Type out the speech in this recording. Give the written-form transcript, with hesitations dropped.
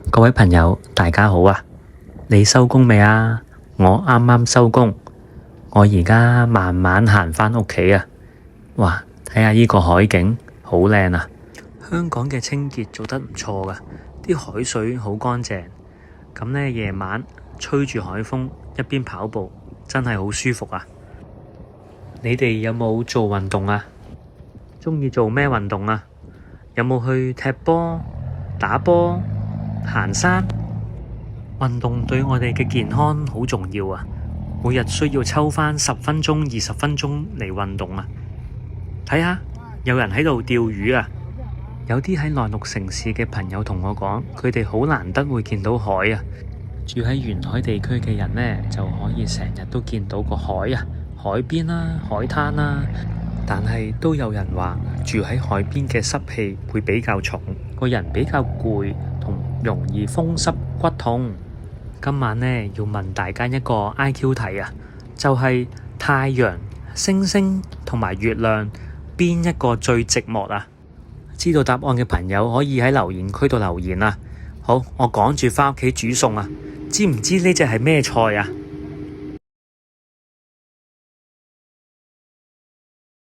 各位朋友，大家好啊！你收工未啊？我啱啱收工，我而家慢慢行返屋企啊！哇，睇下呢個海景，好靚啊！香港嘅清潔做得唔錯噶，啲海水好乾淨。咁呢，夜晚吹住海風，一邊跑步，真係好舒服啊！你哋有冇做運動啊？鍾意做咩運動啊？有冇去踢波、打波、行山？運動對我哋嘅健康好重要啊！每日需要抽返10分鐘、20分鐘嚟運動啊！睇下，有人喺度釣魚啊！有啲喺內陸城市嘅朋友同我講，佢哋好難得會見到海啊！住喺沿海地區嘅人呢，就可以成日都見到個海啊，海邊啦、海灘啦。但係都有人話，住喺海邊嘅濕氣會比較重，個人比較攰，同容易風濕骨痛。今晚呢，要問大家一個 IQ 題啊，就係太陽、星星同埋月亮邊一個最寂寞啊？知道答案嘅朋友可以喺留言區度留言啊。好，我趕住返屋企煮餸啊！知唔知呢隻係咩菜啊？